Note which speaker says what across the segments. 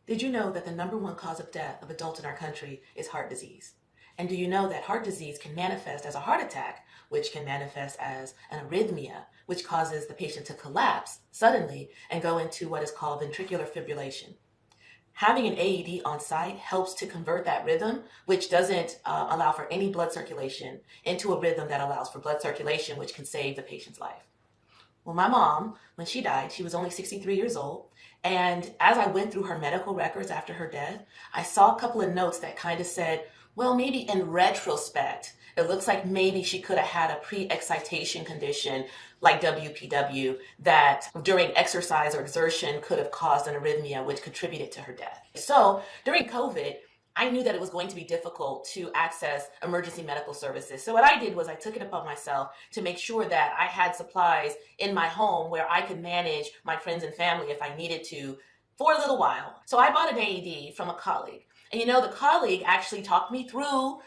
Speaker 1: Did you know that the #1 cause of death of adults in our country is heart disease? And do you know that heart disease can manifest as a heart attack, which can manifest as an arrhythmia, which causes the patient to collapse suddenly and go into what is called ventricular fibrillation? Having an AED on site helps to convert that rhythm, which doesn't allow for any blood circulation, into a rhythm that allows for blood circulation, which can save the patient's life. Well, my mom, when she died, she was only 63 years old. And as I went through her medical records after her death, I saw a couple of notes that kind of said, well, maybe in retrospect, it looks like maybe she could have had a pre-excitation condition like WPW that during exercise or exertion could have caused an arrhythmia, which contributed to her death. So during COVID, I knew that it was going to be difficult to access emergency medical services. So what I did was I took it upon myself to make sure that I had supplies in my home where I could manage my friends and family if I needed to for a little while. So I bought an AED from a colleague. And the colleague actually talked me through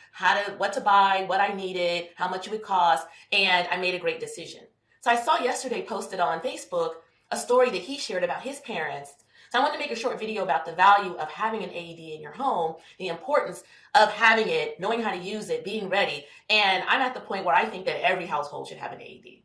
Speaker 1: what to buy, what I needed, how much it would cost, and I made a great decision. So I saw yesterday posted on Facebook a story that he shared about his parents. So I wanted to make a short video about the value of having an AED in your home, the importance of having it, knowing how to use it, being ready. And I'm at the point where I think that every household should have an AED.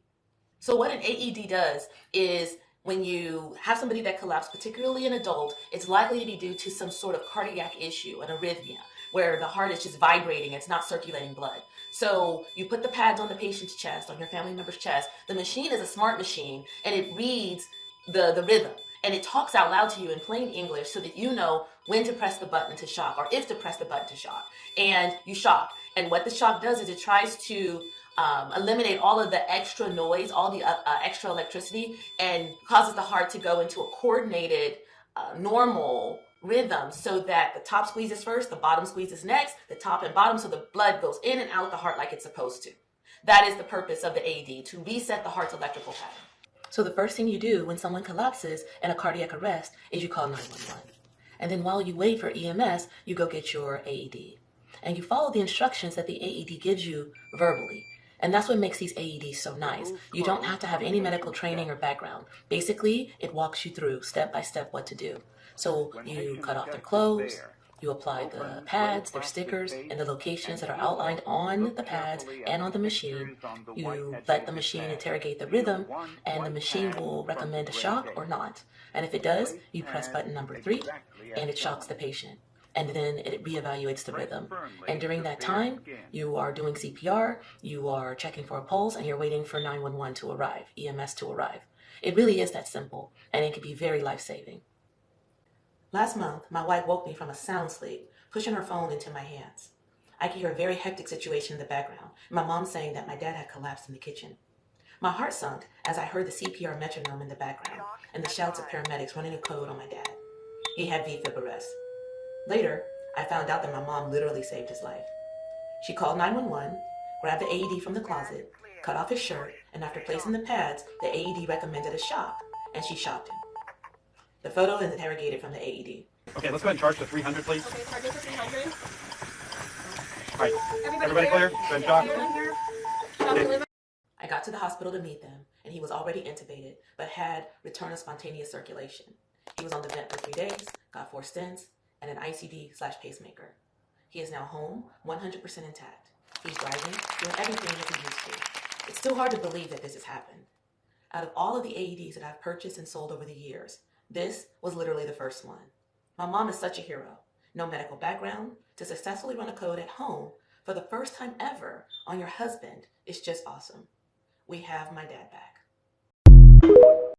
Speaker 1: So what an AED does is when you have somebody that collapsed, particularly an adult, it's likely to be due to some sort of cardiac issue, an arrhythmia, where the heart is just vibrating, it's not circulating blood. So you put the pads on the patient's chest, on your family member's chest. The machine is a smart machine, and it reads the rhythm. And it talks out loud to you in plain English so that you know when to press the button to shock or if to press the button to shock. And you shock. And what the shock does is it tries to eliminate all of the extra noise, all the extra electricity, and causes the heart to go into a coordinated, normal rhythm so that the top squeezes first, the bottom squeezes next, the top and bottom, so the blood goes in and out the heart like it's supposed to. That is the purpose of the AED, to reset the heart's electrical pattern. So the first thing you do when someone collapses in a cardiac arrest is you call 911. And then while you wait for EMS, you go get your AED. And you follow the instructions that the AED gives you verbally. And that's what makes these AEDs so nice. You don't have to have any medical training or background. Basically, it walks you through step by step what to do. So you cut off their clothes, you apply the pads, their stickers, and the locations that are outlined on the pads and on the machine. You let the machine interrogate the rhythm, and the machine will recommend a shock or not. And if it does, you press button number 3, and it shocks the patient. And then it reevaluates the rhythm. And during that time, you are doing CPR, you are checking for a pulse, and you're waiting for 911 to arrive, EMS to arrive. It really is that simple, and it can be very life-saving. Last month, my wife woke me from a sound sleep, pushing her phone into my hands. I could hear a very hectic situation in the background, and my mom saying that my dad had collapsed in the kitchen. My heart sunk as I heard the CPR metronome in the background and the shouts of paramedics running a code on my dad. He had V-fib arrest. Later, I found out that my mom literally saved his life. She called 911, grabbed the AED from the closet, cut off his shirt, and after placing the pads, the AED recommended a shock, and she shocked him. The photo is interrogated from the AED.
Speaker 2: Okay, let's go ahead and charge to 300, please.
Speaker 3: Okay, charge it to 300.
Speaker 2: All right, everybody clear? Go ahead and shock.
Speaker 3: Everyone here? Shock delivered.
Speaker 1: I got to the hospital to meet them, and he was already intubated, but had return of spontaneous circulation. He was on the vent for 3 days, got 4 stents, and an ICD/pacemaker. He is now home, 100% intact. He's driving, doing everything that he used to. It's still hard to believe that this has happened. Out of all of the AEDs that I've purchased and sold over the years, this was literally the first one. My mom is such a hero. No medical background, to successfully run a code at home for the first time ever on your husband is just awesome. We have my dad back.